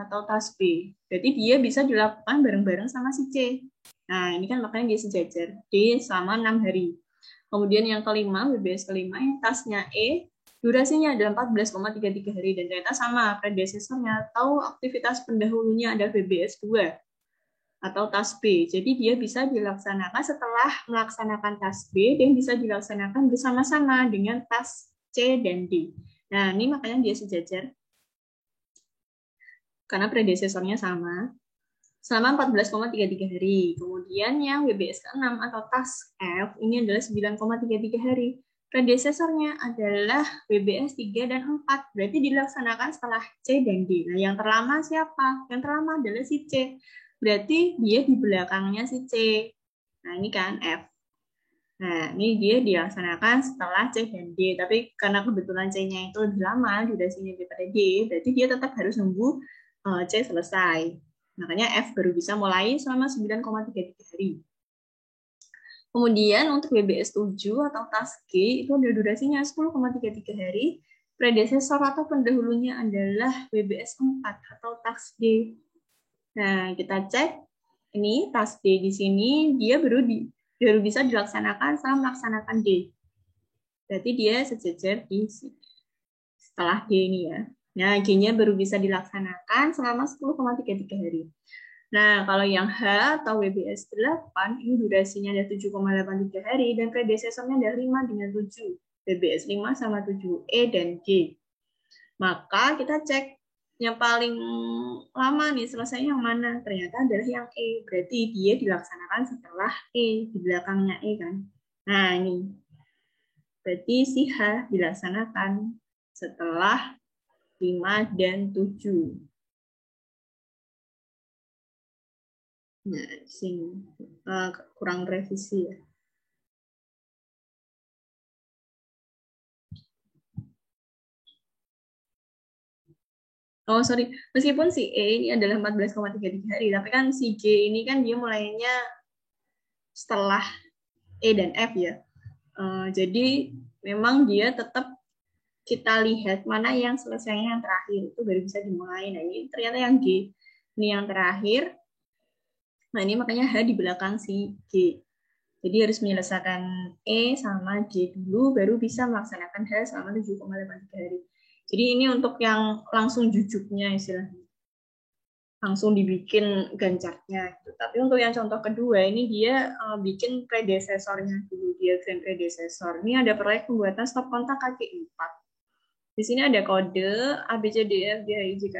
[SPEAKER 1] atau tas B. Jadi dia bisa dilakukan bareng-bareng sama si C. Nah, ini kan makanya dia sejajar. D selama 6 hari. Kemudian yang kelima, WBS kelima, yang tasnya E, durasinya adalah 14,33 hari. Dan ternyata sama predesesornya atau aktivitas pendahulunya ada WBS 2 atau tas B. Jadi dia bisa dilaksanakan setelah melaksanakan tas B dan bisa dilaksanakan bersama-sama dengan tas C dan D. Nah, ini makanya dia sejajar. Karena predesesornya sama. Selama 14,33 hari. Kemudian yang WBS ke-6 atau tas F ini adalah 9,33 hari. Predesesornya adalah WBS 3 dan 4. Berarti dilaksanakan setelah C dan D. Nah, yang terlama siapa? Yang terlama adalah si C. Berarti dia di belakangnya si C. Nah, ini kan F. Nah, ini dia dilaksanakan setelah C dan D. Tapi karena kebetulan C-nya itu lebih lama durasinya daripada D, berarti dia tetap harus nunggu C selesai. Makanya F baru bisa mulai selama 9,33 hari. Kemudian untuk WBS 7 atau tas G itu ada durasinya 10,33 hari. Predesesor atau pendahulunya adalah WBS 4 atau tas D. Nah, kita cek ini tas D di sini dia baru bisa dilaksanakan setelah melaksanakan D. Berarti dia sejajar di sini. Setelah D ini ya. Nah, G-nya baru bisa dilaksanakan selama 10,33 hari. Nah, kalau yang H atau WBS 8, ini durasinya ada 7,83 hari, dan predesesornya ada 5 dengan 7. WBS 5 sama 7, E dan G. Maka kita cek yang paling lama nih, selesai yang mana? Ternyata adalah yang E. Berarti dia dilaksanakan setelah E, di belakangnya E kan. Nah, ini. Berarti si H dilaksanakan setelah 5 dan 7. Nah, sing kurang revisi ya. Oh, sorry. Meskipun si E ini adalah 14,33 hari, tapi kan si J ini kan dia mulainya setelah E dan F ya. Jadi memang dia tetap kita lihat mana yang selesainya yang terakhir itu baru bisa dimulai. Nah, ini ternyata yang G ini yang terakhir. Nah, ini makanya H di belakang si G. Jadi harus menyelesaikan E sama G dulu, baru bisa melaksanakan H selama 7,83 hari. Jadi ini untuk yang langsung jujuknya istilahnya. Langsung dibikin gancarnya. Gitu. Tapi untuk yang contoh kedua, ini dia bikin predesesornya dulu, diagram predesesor. Ini ada proyek pembuatan stop kontak kaki 4. Di sini ada kode A, B, C, D, F, G, H, I, J, K,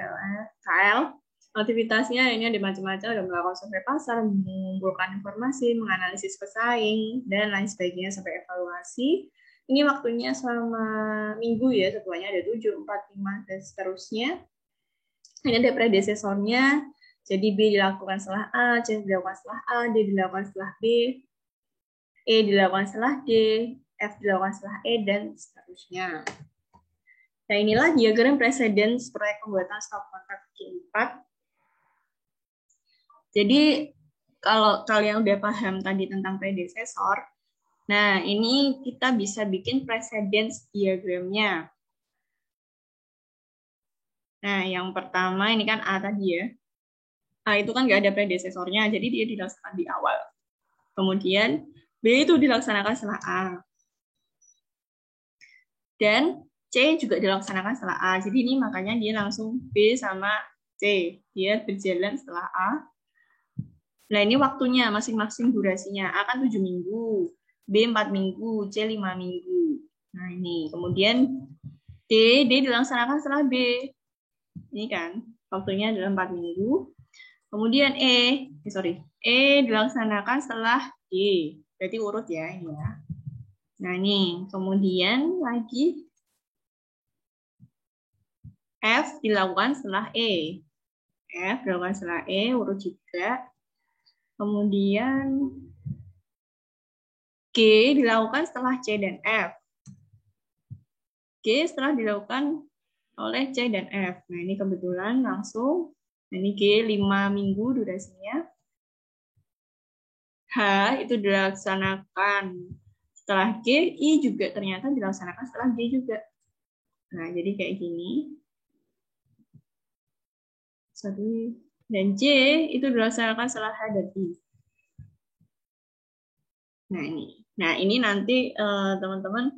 [SPEAKER 1] L. Aktivitasnya ini ada macam-macam, ada melakukan survei pasar, mengumpulkan informasi, menganalisis pesaing, dan lain sebagainya sampai evaluasi. Ini waktunya selama minggu ya, semuanya ada 7, 4, 5, dan seterusnya. Ini ada predesesornya, jadi B dilakukan setelah A, C dilakukan setelah A, D dilakukan setelah B, E dilakukan setelah D, F dilakukan setelah E, dan seterusnya. Nah, inilah diagram preseden proyek pembuatan stop kontak Q4. Jadi, kalau kalian udah paham tadi tentang predesesor, nah ini kita bisa bikin precedence diagramnya. Nah, yang pertama ini kan A tadi ya. A itu kan nggak ada predesesornya, jadi dia dilaksanakan di awal. Kemudian B itu dilaksanakan setelah A. Dan C juga dilaksanakan setelah A. Jadi ini makanya dia langsung B sama C. Dia berjalan setelah A. Nah ini waktunya masing-masing durasinya. A kan 7 minggu, B 4 minggu, C 5 minggu. Nah ini. Kemudian D dilaksanakan setelah B. Ini kan waktunya adalah 4 minggu. Kemudian E dilaksanakan setelah D. Berarti urut ya ini ya. Nah ini. Kemudian lagi F dilakukan setelah E. F dilakukan setelah E, urut juga. Kemudian G dilakukan setelah C dan F. G setelah dilakukan oleh C dan F. Nah, ini kebetulan langsung. Nah, ini G 5 minggu durasinya. H itu dilaksanakan setelah G, I juga ternyata dilaksanakan setelah G juga. Nah, jadi kayak gini. Dan J itu dilaksanakan setelah H dan I. Nah ini nanti teman-teman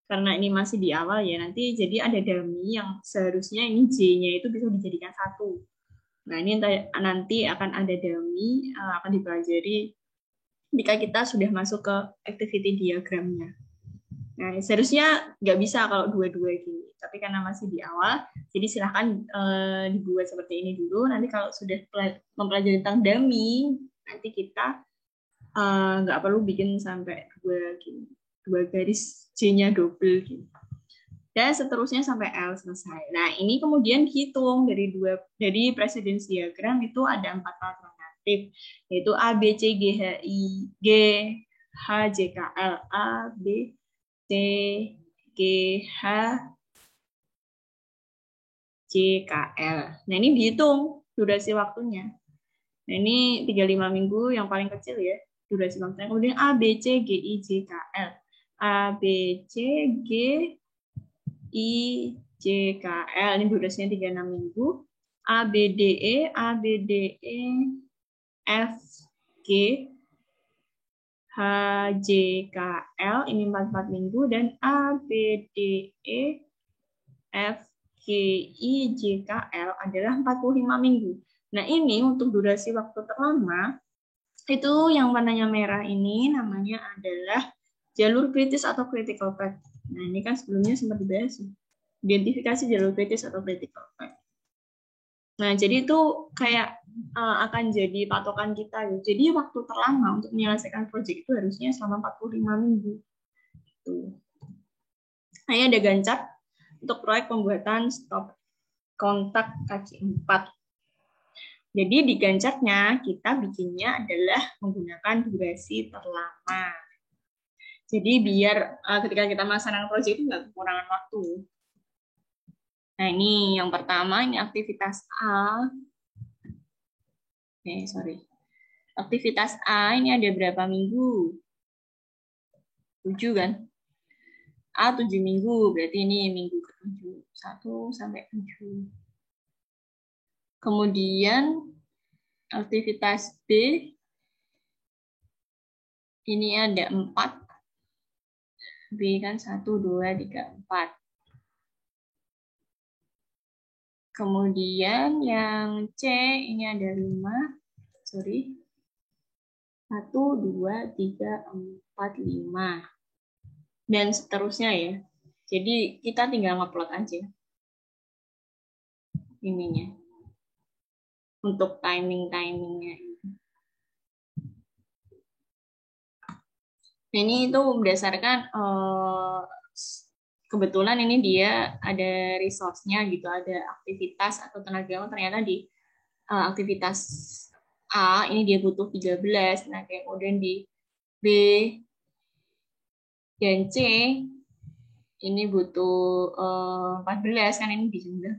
[SPEAKER 1] karena ini masih di awal ya nanti jadi ada dummy yang seharusnya ini J-nya itu bisa dijadikan satu. Nah ini nanti akan ada dummy akan dipelajari jika kita sudah masuk ke activity diagramnya. Nah seharusnya nggak bisa kalau dua-dua gini, tapi karena masih di awal, jadi silahkan dibuat seperti ini dulu. Nanti kalau sudah mempelajari tentang dummy, nanti kita nggak perlu bikin sampai dua garis J-nya double gitu. Dan seterusnya sampai L selesai. Nah, ini kemudian dihitung dari precedence diagram itu ada 4 alternatif, yaitu A, B, C, G, H, I, G, H, J, K, L, A, B, C, G, H, J, K, L. Nah, ini dihitung durasi waktunya. Nah, ini 35 minggu yang paling kecil ya. Durasi waktunya. Kemudian A, B, C, G, I, J, K, L. A, B, C, G, I, J, K, L. Ini durasinya 36 minggu. A, B, D, E, A, B, D, E, F, G, H, J, K, L. Ini 44 minggu. Dan A, B, D, E, F, G, I, J, K, L adalah 45 minggu. Nah, ini untuk durasi waktu terlama itu yang warnanya merah ini namanya adalah jalur kritis atau critical path. Nah, ini kan sebelumnya sempat dibahas. Identifikasi jalur kritis atau critical path. Nah, jadi itu kayak akan jadi patokan kita. Jadi waktu terlama untuk menyelesaikan proyek itu harusnya selama 45 minggu. Gitu. Nah, ini ada Gancat untuk proyek pembuatan stop kontak kaki 4. Jadi di Gancarnya kita bikinnya adalah menggunakan durasi terlama. Jadi biar ketika kita melaksanakan proyek itu nggak kekurangan waktu. Nah ini yang pertama, ini aktivitas A. Aktivitas A ini ada berapa minggu? 7 kan? A 7 minggu, berarti ini minggu ke-7. 1 sampai 7. Kemudian aktivitas B Ini ada 4. B kan 1, 2, 3, 4. Kemudian yang C ini ada 5. Sorry. 1, 2, 3, 4, 5. Dan seterusnya ya. Jadi kita tinggal ngupload aja ininya. Untuk timing-timingnya. Ini itu berdasarkan kebetulan ini dia ada resource-nya gitu, ada aktivitas atau tenaga ternyata di aktivitas A ini dia butuh 13. Nah, kemudian di B dan C ini butuh 14 kan ini dijumlah.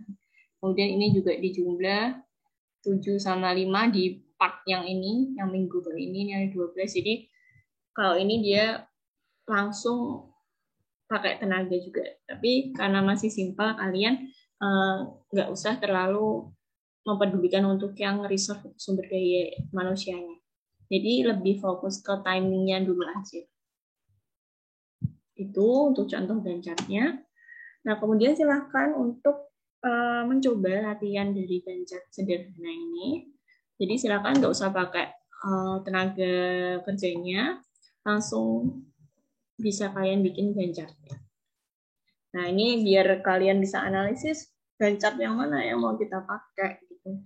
[SPEAKER 1] Kemudian ini juga dijumlah 7 sama 5 di part yang ini, yang minggu ini yang 12. Jadi kalau ini dia langsung pakai tenaga juga. Tapi karena masih simpel, kalian nggak usah terlalu mempedulikan untuk yang resource sumber daya manusianya. Jadi lebih fokus ke timingnya dulu aja. Itu untuk contoh dan chartnya. Nah, kemudian silahkan untuk mencoba latihan dari Gantt sederhana ini. Jadi silakan nggak usah pakai tenaga kerjanya, langsung bisa kalian bikin Gantt chart-nya. Nah, ini biar kalian bisa analisis Gantt chart yang mana yang mau kita pakai gitu.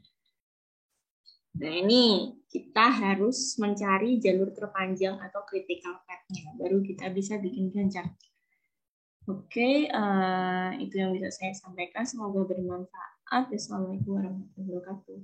[SPEAKER 1] Nah, ini kita harus mencari jalur terpanjang atau critical path-nya, baru kita bisa bikin Gantt chart. Oke, itu yang bisa saya sampaikan. Semoga bermanfaat. Wassalamualaikum warahmatullahi wabarakatuh.